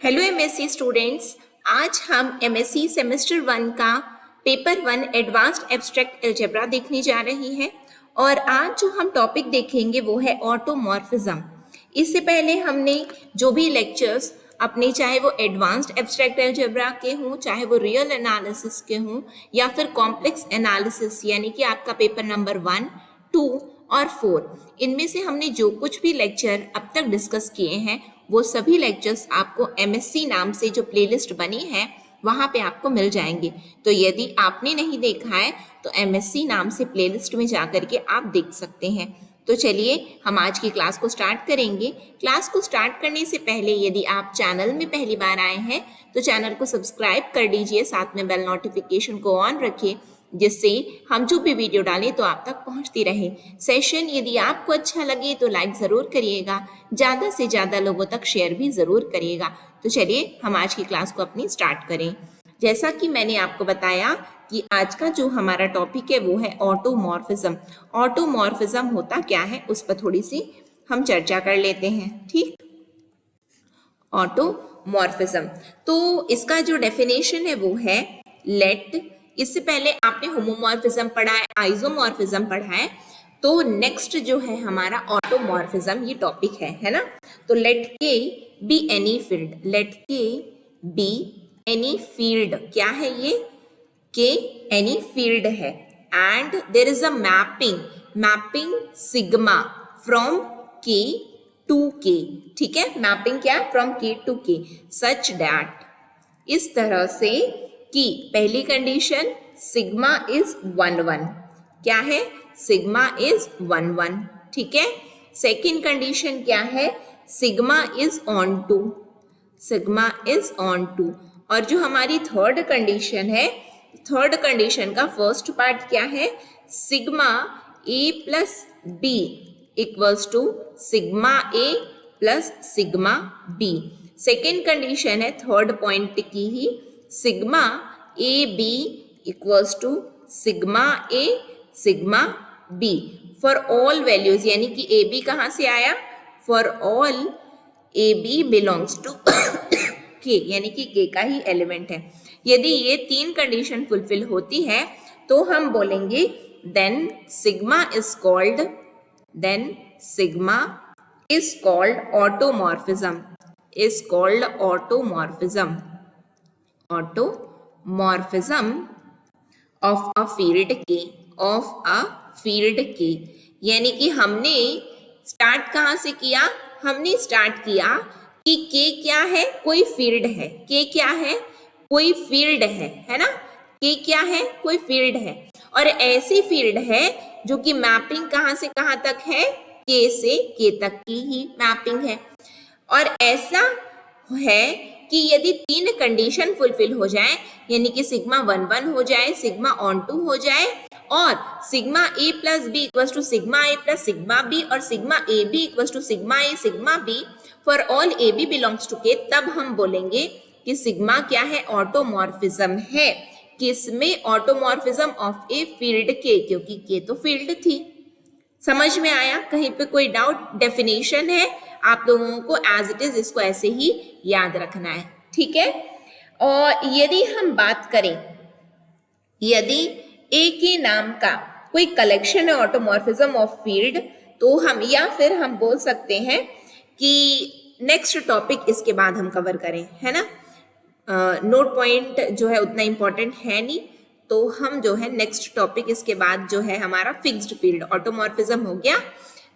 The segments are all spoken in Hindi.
हेलो एमएससी स्टूडेंट्स, आज हम एमएससी सेमेस्टर 1 का पेपर 1 एडवांस्ड एब्स्ट्रैक्ट अलजेब्रा देखने जा रहे हैं। और आज जो हम टॉपिक देखेंगे वो है ऑटोमॉर्फिज्म। इससे पहले हमने जो भी लेक्चर्स अपने, चाहे वो एडवांस्ड एब्स्ट्रैक्ट अलजेब्रा के हों, चाहे वो रियल एनालिसिस के हों या फिर कॉम्प्लेक्स एनालिसिस, यानी कि आपका पेपर नंबर 1, 2 और 4, इनमें से हमने जो कुछ भी लेक्चर अब तक डिस्कस किए हैं वो सभी लेक्चर्स आपको एमएससी नाम से जो प्लेलिस्ट बनी है वहाँ पे आपको मिल जाएंगे। तो यदि आपने नहीं देखा है तो एमएससी नाम से प्लेलिस्ट में जा करके आप देख सकते हैं। तो चलिए हम आज की क्लास को स्टार्ट करेंगे। क्लास को स्टार्ट करने से पहले यदि आप चैनल में पहली बार आए हैं तो चैनल को सब्सक्राइब कर लीजिए, साथ में बेल नोटिफिकेशन को ऑन रखिए जिससे हम जो भी वीडियो डालें तो आप तक पहुंचती रहे। सेशन यदि आपको अच्छा लगे तो लाइक ज़रूर करिएगा, ज़्यादा से ज़्यादा लोगों तक शेयर भी ज़रूर करिएगा। तो चलिए हम आज की क्लास को अपनी स्टार्ट करें। जैसा कि मैंने आपको बताया कि आज का जो हमारा टॉपिक है वो है ऑटोमॉर्फिज्म। ऑटोमॉर्फिज्म होता क्या है उस पर थोड़ी सी हम चर्चा कर लेते हैं। ठीक, ऑटोमॉर्फिज्म तो इसका जो डेफिनेशन है वो है लेट। इससे पहले आपने होमोमॉर्फिज्म पढ़ा है, आइसोमॉर्फिज्म पढ़ा है, तो नेक्स्ट जो है हमारा ऑटोमॉर्फिज्म ये टॉपिक है ना। तो let K be any field, let K be any field, क्या है ये, के एनी फील्ड है, and there is a mapping sigma from K to K. ठीक है, मैपिंग क्या, फ्रॉम के टू के, सच दैट, इस तरह से कि पहली कंडीशन सिग्मा इज 1 1, क्या है, सिग्मा इज 1 1। ठीक है, सेकेंड कंडीशन क्या है, sigma is onto, sigma is onto. और जो हमारी थर्ड कंडीशन है, थर्ड कंडीशन का फर्स्ट पार्ट क्या है, sigma A plus B equals to sigma A plus sigma B. Second condition है थर्ड पॉइंट की ही, sigma A B equals to sigma A sigma B for all values, यानी कि ए बी कहाँ से आया, for all A B belongs to K, यानी कि के का ही एलिमेंट है। यदि ये तीन कंडीशन फुलफिल होती है तो हम बोलेंगे then sigma is called, then sigma is called automorphism, is called automorphism, automorphism of a field K, of a field K। यानी कि हमने स्टार्ट कहाँ से किया, हमने स्टार्ट किया कि K क्या है, कोई फील्ड है, K क्या है, कोई फील्ड है ना, K क्या है, कोई फील्ड है, और ऐसी फील्ड है जो कि मैपिंग कहाँ से कहाँ तक है, के से के तक की ही मैपिंग है। और ऐसा है कि यदि तीन कंडीशन फुलफिल हो जाए, यानी कि सिग्मा 1 1 हो जाए, सिग्मा ऑन टू हो जाए, और sigma A plus B equals to sigma A plus sigma B, और sigma A B equals to sigma A sigma B for all A B belongs to K, तब हम बोलेंगे कि सिग्मा क्या है, ऑटोमॉर्फिज्म है। किसमें, ऑटोमॉर्फिज्म ऑफ ए फील्ड के, क्योंकि के तो फील्ड थी। समझ में आया, कहीं पे कोई डाउट, डेफिनेशन है, आप लोगों को एज इट इज इसको ऐसे ही याद रखना है। ठीक है, और यदि हम बात करें, यदि ए के नाम का कोई कलेक्शन है ऑटोमॉर्फिज्म ऑफ फील्ड, तो हम, या फिर हम बोल सकते हैं कि नेक्स्ट टॉपिक इसके बाद हम कवर करें, है ना। नोट पॉइंट जो है उतना इंपॉर्टेंट है नहीं, तो हम जो है नेक्स्ट टॉपिक इसके बाद जो है हमारा फिक्स्ड फील्ड, ऑटोमॉर्फिज्म हो गया,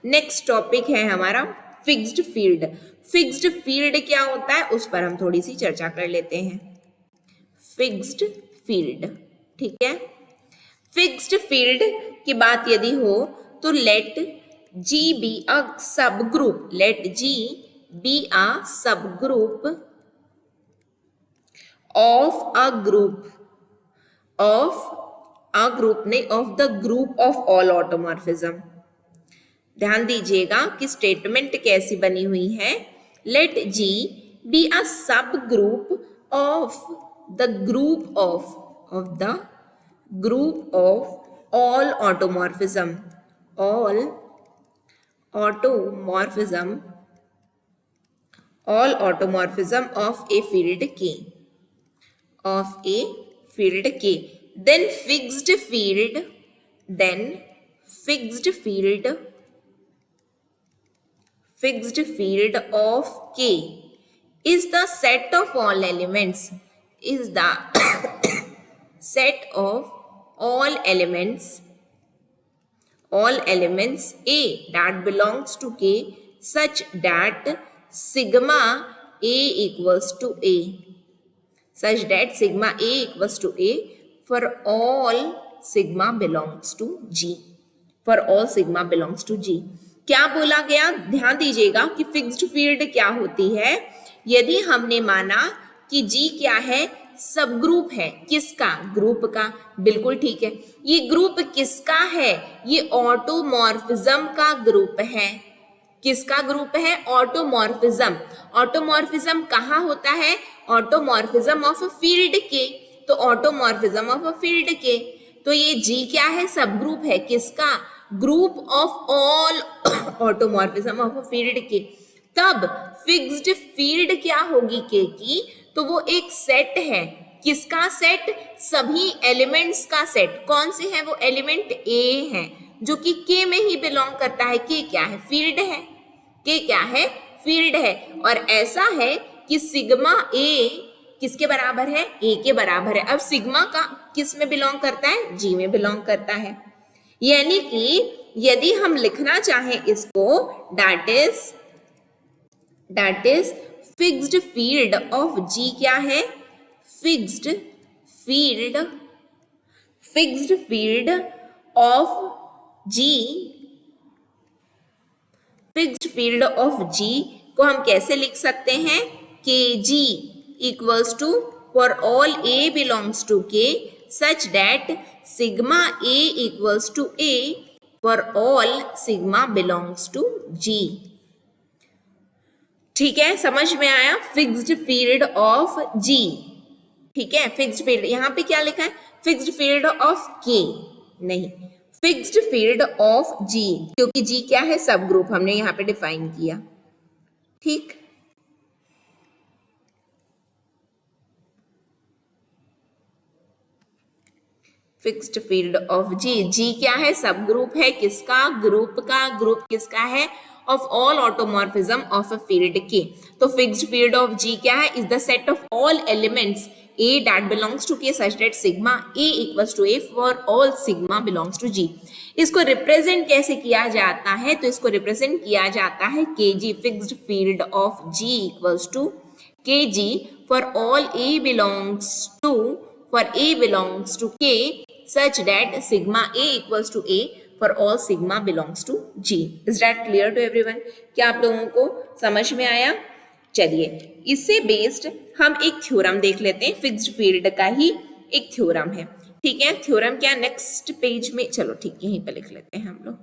नेक्स्ट टॉपिक है हमारा फिक्स्ड फील्ड। फिक्स्ड फील्ड क्या होता है उस पर हम थोड़ी सी चर्चा कर लेते हैं। फिक्स्ड फील्ड, ठीक है, फिक्स्ड फील्ड की बात यदि हो तो late G be a subgroup, let G be a subgroup of a group, of a group नहीं, of the group of all automorphism. ध्यान दीजिएगा कि स्टेटमेंट कैसी बनी हुई है, late G be a subgroup of the group of the group of all automorphism, all automorphism all automorphism of a field K, of a field K, then fixed field, then fixed field of K is the set of all elements, is the set of all elements A that belongs to K such that sigma A equals to A, such that sigma A equals to A for all sigma belongs to G, for all sigma belongs to G. क्या बोला गया, ध्यान दीजिएगा कि फिक्स्ड फील्ड क्या होती है। यदि हमने माना कि G क्या है, सब ग्रुप है, किसका, ग्रुप का, बिल्कुल ठीक है। ये ग्रुप किसका है, ये ऑटोमॉर्फिज्म का ग्रुप है। किसका ग्रुप है, ऑटोमॉर्फिज्म। ऑटोमॉर्फिज्म कहाँ होता है, ऑटोमॉर्फिज्म ऑफ अ फील्ड के, तो ऑटोमॉर्फिज्म ऑफ अ फील्ड के, तो ये G क्या है, सब ग्रुप है, किसका, group of all automorphism of a field के। तब फिक्स्ड फील्ड क्या होगी K की, तो वो एक सेट है, किसका सेट, सभी एलिमेंट्स का सेट। कौन से है वो एलिमेंट, A है, जो कि K में ही बिलोंग करता है। K क्या है, फील्ड है, K क्या है, फील्ड है। और ऐसा है कि सिग्मा A किसके बराबर है, A के बराबर है। अब सिग्मा का किस में बिलोंग करता है, G में बिलोंग करता है। यानी कि यदि हम लिखना चाहें इसको, that is fixed field of G क्या है, fixed field of G, fixed field of G को हम कैसे लिख सकते हैं, Kg equals to for all A belongs to K such that sigma A equals to A for all sigma belongs to G। ठीक है, समझ में आया, फिक्स्ड फील्ड ऑफ G, ठीक है। फिक्स्ड फील्ड यहाँ पे क्या लिखा है, फिक्स्ड फील्ड ऑफ K नहीं, फिक्स्ड फील्ड ऑफ G, क्योंकि G क्या है, सब ग्रुप हमने यहाँ पे डिफाइन किया, ठीक। Fixed field of G, G क्या है, सब ग्रुप है, किसका, ग्रुप का, ग्रुप किसका है, of all automorphism of a field K। तो फिक्स्ड फील्ड ऑफ G क्या है, is the set of all elements A that belongs to K such that sigma A equals to A for all sigma belongs to G। इसको रिप्रेजेंट कैसे किया जाता है, तो इसको रिप्रेजेंट किया जाता है Kg, fixed field of G equals to Kg for all A belongs to K such that sigma A equals to A for all sigma belongs to G। Is that clear to everyone? क्या आप लोगों को समझ में आया? चलिए, इससे बेस्ड हम एक थ्योरम देख लेते हैं, फिक्स्ड फील्ड का ही एक थ्योरम है, ठीक है। थ्योरम क्या, नेक्स्ट पेज में, चलो ठीक, यहीं पे लिख लेते हैं हम लोग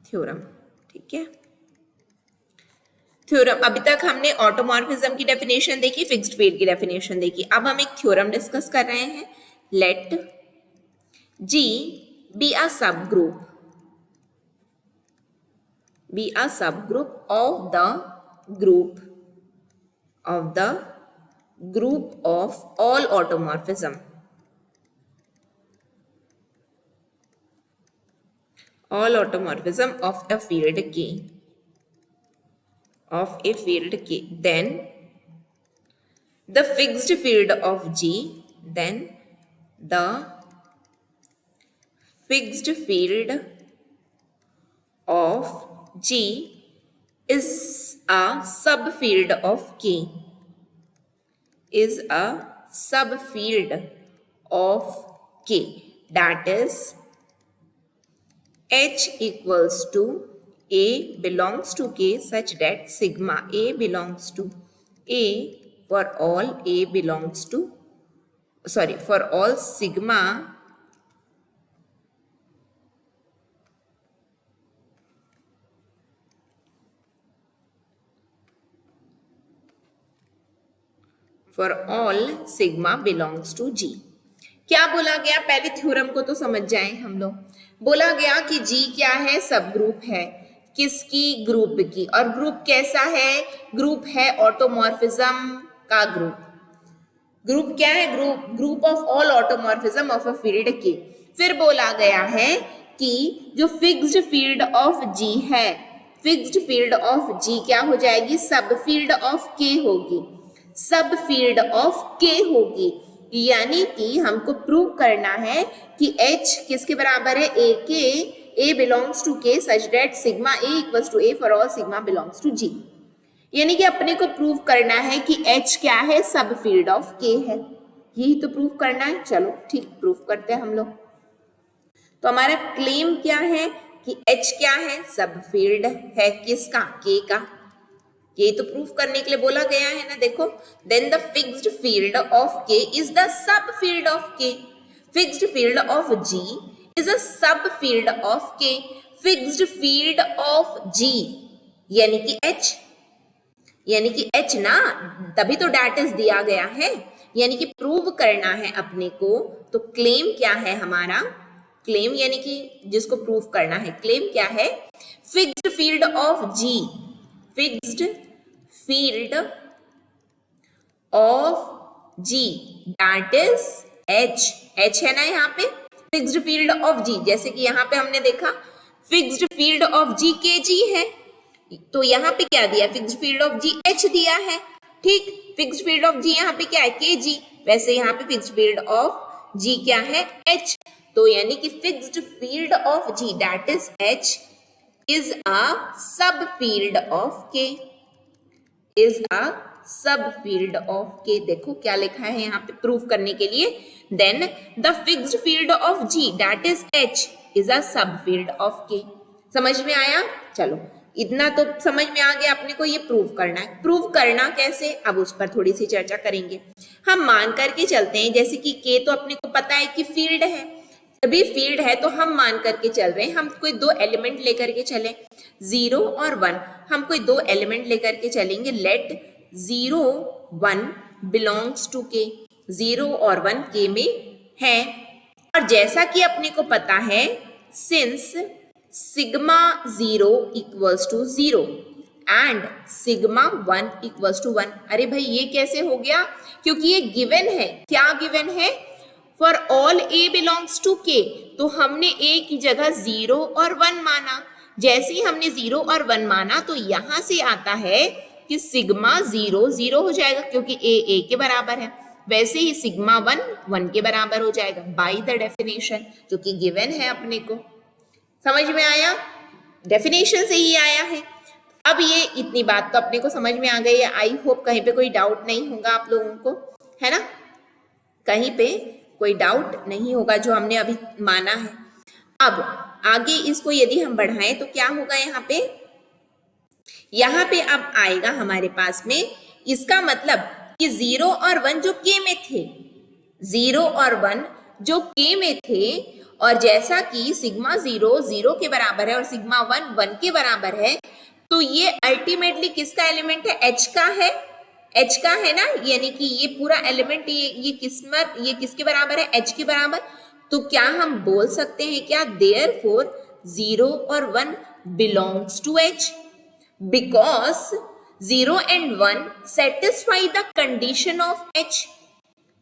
थ्योरम, ठीक है। थ्योरम, अभी तक हमने ऑटोमॉर्फिज्म की डेफिनेशन देखी, फिक्स्ड फील्ड की डेफिनेशन देखी, अब हम एक थ्योरम डिस्कस कर रहे हैं। Let G be a subgroup of the group of all automorphism of a field K, then the fixed field of G, then the fixed field of G is a subfield of K, that is H equals to A belongs to K such that sigma A belongs to A for all sigma belongs to G। क्या बोला गया, पहले थ्योरम को तो समझ जाएं हम लोग। बोला गया कि G क्या है, सब ग्रुप है, किसकी? ग्रुप की। और ग्रुप कैसा है? ग्रुप है ऑटोमॉर्फिज्म का ग्रुप। ग्रुप क्या है? Group of all automorphism of a field के। फिर बोला गया है कि जो फिक्स्ड फील्ड ऑफ जी है, फिक्स्ड फील्ड ऑफ जी क्या हो जाएगी? सब फील्ड ऑफ के होगी, सब फील्ड ऑफ के होगी। यानी कि हमको प्रूव करना है कि H किसके बराबर है? A K. A belongs to K such that sigma A equals to A for all sigma belongs to G। यानी कि अपने को प्रूव करना है कि H क्या है? सब फील्ड ऑफ K है। यही तो प्रूव करना है। चलो ठीक, प्रूव करते हैं हम लोग। तो हमारा क्लेम क्या है कि H क्या है? सब फील्ड है किसका? K का। ये तो प्रूफ करने के लिए बोला गया है ना। देखो, then the fixed field of K is the subfield of K। Fixed field of G is a subfield of K। Fixed field of G यानी कि H, यानी कि H ना, तभी तो डेट दिया गया है। यानी कि प्रूव करना है अपने को। तो क्लेम क्या है हमारा? क्लेम यानी कि जिसको प्रूव करना है, क्लेम क्या है? Fixed field of G, fixed field of G that is H। H है ना यहाँ पे, फिक्स्ड फील्ड ऑफ G। जैसे कि यहाँ पे हमने देखा fixed field of G KG है, तो यहाँ पे क्या दिया? Fixed field of G H दिया है। ठीक, फिक्स्ड फील्ड ऑफ G यहाँ पे क्या है? KG। वैसे यहाँ पे फिक्स्ड फील्ड ऑफ G क्या है? H। तो यानी कि fixed field of G that is H is a subfield of K, is a subfield of K। देखो क्या लिखा है यहाँ पे प्रूफ करने के लिए। Then the fixed field of G that is H is a subfield of K। समझ में आया? चलो इतना तो समझ में आ गया। अपने को ये प्रूव करना है। प्रूव करना कैसे, अब उस पर थोड़ी सी चर्चा करेंगे। हम मान करके चलते हैं जैसे कि K तो अपने को पता है कि फील्ड है, अभी फील्ड है तो हम मान करके चल रहे हैं। हम कोई दो एलिमेंट लेकर के चले, 0 और 1। हम कोई दो एलिमेंट लेकर के चलेंगे। Late 0 1 belongs to K। 0 और 1 K में है। और जैसा कि अपने को पता है, since sigma 0 equals to 0 and sigma 1 equals to 1। अरे भाई ये कैसे हो गया? क्योंकि ये गिवन है। क्या गिवन है? For all A belongs to K। तो हमने A की जगह 0 और 1 माना। जैसे ही हमने 0 और 1 माना तो यहां से आता है कि सिग्मा 0 0 हो जाएगा क्योंकि A के बराबर है। वैसे ही सिग्मा 1 1 के बराबर हो जाएगा बाय द डेफिनेशन, जो कि गिवन है अपने को। समझ में आया? डेफिनेशन से ही आया है। अब ये इतनी बात तो अपने को समझ में आ गई है। आई होप कहीं पे कोई डाउट नहीं होगा आप लोगों को, है ना? कहीं पे कोई डाउट नहीं होगा जो हमने अभी माना है। अब आगे इसको यदि हम बढ़ाएं तो क्या होगा? यहाँ पे अब आएगा हमारे पास में, इसका मतलब कि 0 और 1 जो K में थे, 0 और 1 जो K में थे, और जैसा कि सिग्मा 0 0 के बराबर है और सिग्मा 1 1 के बराबर है, तो ये अल्टीमेटली किसका एलिमेंट है? H का है। H का है ना, यानी कि ये पूरा एलिमेंट ये किसके बराबर है? H के बराबर। तो क्या हम बोल सकते हैं क्या? Therefore 0 और 1 belongs to H because 0 and 1 satisfy the condition of H।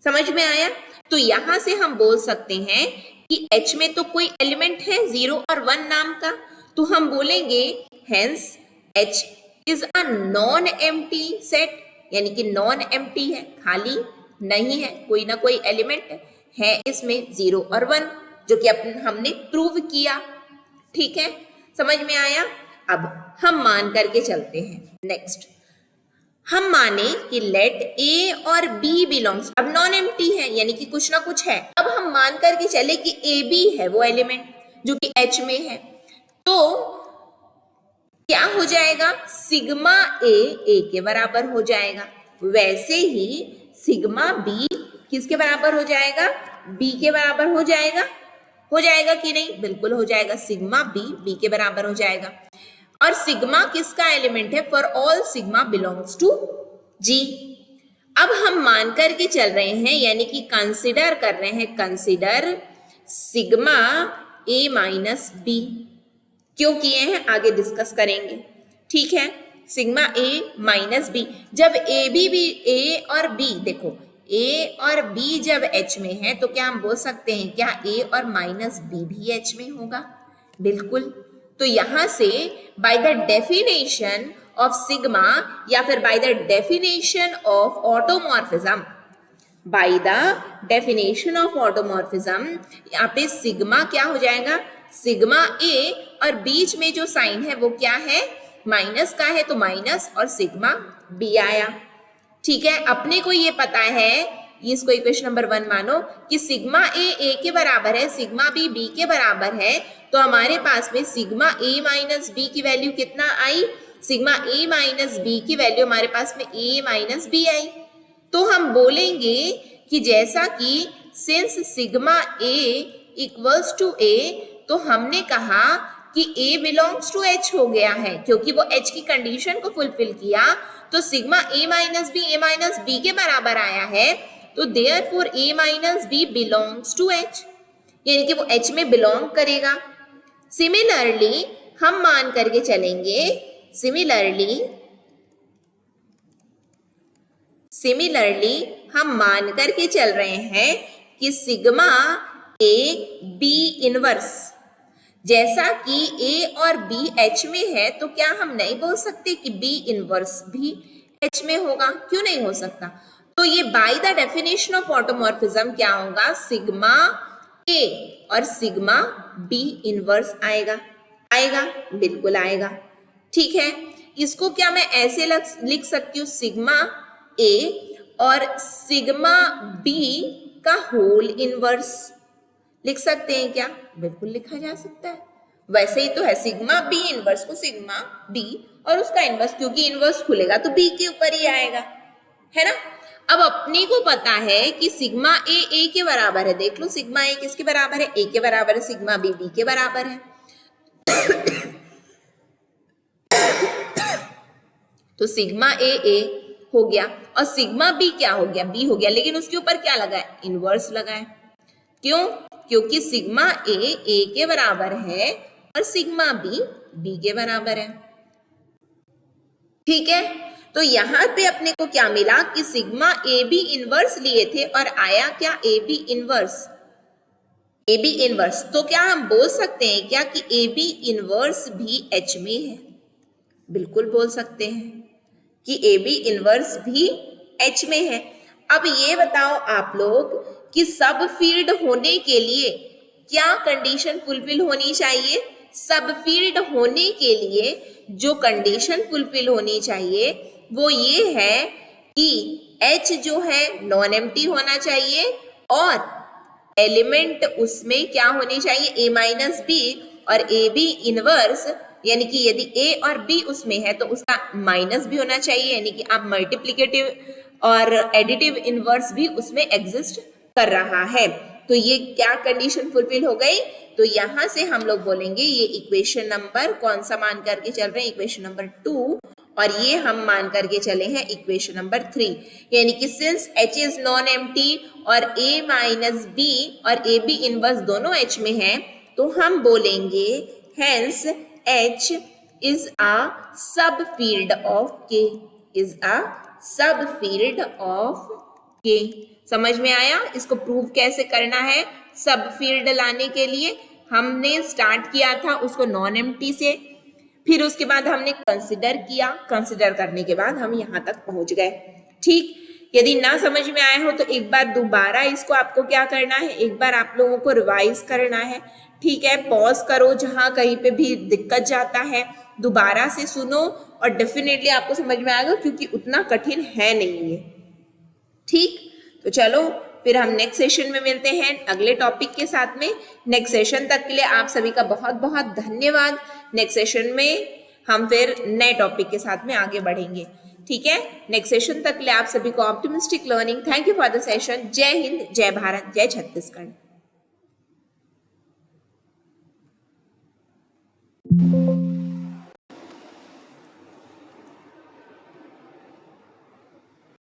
समझ में आया? तो यहां से हम बोल सकते हैं कि H में तो कोई एलिमेंट है 0 और 1 नाम का, तो हम बोलेंगे hence H is a non-empty set, यानी कि नॉन एम्प्टी है, खाली नहीं है, कोई ना कोई एलिमेंट है इसमें 0 और 1, जो कि हमने प्रूव किया। ठीक है, समझ में आया? अब हम मान करके चलते हैं। नेक्स्ट हम माने कि लेट A और B बिलोंग्स, अब नॉन एम्प्टी है यानी कि कुछ ना कुछ है। अब हम मान करके चले कि AB है वो एलिमेंट जो कि H में है, तो क्या हो जाएगा? सिग्मा A के बराबर हो जाएगा। वैसे ही सिग्मा B किसके बराबर हो जाएगा? B के बराबर हो जाएगा। हो जाएगा कि नहीं? बिल्कुल हो जाएगा। सिग्मा B के बराबर हो जाएगा। और सिग्मा किसका एलिमेंट है? For all sigma belongs to G। अब हम मान करके चल रहे हैं, यानी कि कंसिडर कर रहे हैं, consider sigma A minus B। क्यों किए हैं आगे डिस्कस करेंगे, ठीक है। सिग्मा ए माइनस बी, जब ए और बी, देखो ए और बी जब एच में है तो क्या हम बोल सकते हैं क्या ए और माइनस बी भी एच में होगा? बिल्कुल। तो यहां से by the definition of sigma या फिर by the definition of automorphism, by the definition of automorphism यहाँ पे सिग्मा क्या हो जाएगा? सिग्मा ए और बीच में जो साइन है वो क्या है? माइनस का है, तो माइनस और सिग्मा बी आया, ठीक है। अपने को ये पता है, इसको इक्वेशन नंबर 1 मानो कि सिग्मा ए के बराबर है, सिग्मा बी के बराबर है, तो हमारे पास में सिग्मा ए माइनस बी की वैल्यू कितना आई? सिग्मा ए माइनस बी की वैल्यू हमारे पास में ए माइनस बी आई। तो हम बोलेंगे कि जैसा कि since sigma A equals to A, तो हमने कहा कि A बिलोंग्स टू H हो गया है, क्योंकि वो H की कंडीशन को फुलफिल किया, तो सिग्मा A माइनस बी के बराबर आया है, तो therefore A minus B belongs to H, यानी कि वो H में बिलोंग करेगा। सिमिलरली हम मान करके चलेंगे, सिमिलरली हम मान करके चल रहे हैं कि सिग्मा A B इनवर्स, जैसा कि A और B H में है, तो क्या हम नहीं बोल सकते कि B इनवर्स भी H में होगा? क्यों नहीं हो सकता? तो ये by the definition of automorphism क्या होगा? सिग्मा A और सिग्मा B इनवर्स आएगा, बिल्कुल आएगा, ठीक है। इसको क्या मैं ऐसे लिख सकती हूँ? सिग्मा A और सिग्मा B का होल इनवर्स लिख सकते हैं क्या? बिल्कुल लिखा जा सकता है। वैसे ही तो है, सिग्मा बी इनवर्स को सिग्मा बी और उसका इनवर्स, क्योंकि इनवर्स खुलेगा तो बी के ऊपर ही आएगा, है ना। अब अपने को पता है कि सिग्मा ए के बराबर है, देख लो सिग्मा ए किसके बराबर है? ए के बराबर है, सिग्मा बी के बराबर है। तो सिग्मा ए हो गया और सिग्मा बी क्या हो गया? बी हो गया, लेकिन उसके ऊपर क्या लगा है? इनवर्स लगा है। क्यों? क्योंकि सिग्मा ए के बराबर है और सिग्मा बी के बराबर है, ठीक है। तो यहां पे अपने को क्या मिला कि सिग्मा ए बी इनवर्स लिए थे और आया क्या? A B inverse. तो क्या हम बोल सकते हैं क्या कि ए बी इनवर्स भी एच में है? बिल्कुल बोल सकते हैं कि ए बी इनवर्स भी एच में है। अब ये बताओ आप लोग कि सब फील्ड होने के लिए क्या कंडीशन फुलफिल होनी चाहिए? सब फील्ड होने के लिए जो कंडीशन फुलफिल होनी चाहिए वो ये है कि H जो है नॉन एम्प्टी होना चाहिए और एलिमेंट उसमें क्या होनी चाहिए? A माइनस बी और ए बी इनवर्स, यानी कि यदि A और B उसमें है तो उसका माइनस भी होना चाहिए, यानी कि आप मल्टीप्लिकेटिव और एडिटिव इनवर्स भी उसमें एग्जिस्ट कर रहा है। तो ये क्या कंडीशन फुलफिल हो गई? तो यहां से हम लोग बोलेंगे ये इक्वेशन नंबर कौन सा मान करके चल रहे हैं? इक्वेशन नंबर 2, और ये हम मान करके चले हैं इक्वेशन नंबर 3, यानी कि since H is non empty और A माइनस बी और ए बी इनवर्स दोनों H में है, तो हम बोलेंगे hence H is a subfield of K, is a subfield of K। समझ में आया? इसको प्रूव कैसे करना है? सबफील्ड लाने के लिए हमने स्टार्ट किया था उसको नॉन एम्प्टी से, फिर उसके बाद हमने कंसिडर किया, कंसिडर करने के बाद हम यहाँ तक पहुंच गए, ठीक। यदि ना समझ में आया हो तो एक बार दोबारा इसको आपको क्या करना है? एक बार आप लोगों को रिवाइज करना है, ठीक है। पॉज करो, जहां कहीं पे भी दिक्कत जाता है दोबारा से सुनो और डेफिनेटली आपको समझ में आएगा, क्योंकि उतना कठिन है नहीं ये, ठीक। तो चलो फिर हम नेक्स्ट सेशन में मिलते हैं अगले टॉपिक के साथ में। नेक्स्ट सेशन तक के लिए आप सभी का बहुत बहुत धन्यवाद। नेक्स्ट सेशन में हम फिर नए टॉपिक के साथ में आगे बढ़ेंगे, ठीक है। नेक्स्ट सेशन तक के लिए आप सभी को optimistic learning. Thank you for the session. जय हिंद, जय भारत, जय छत्तीसगढ़।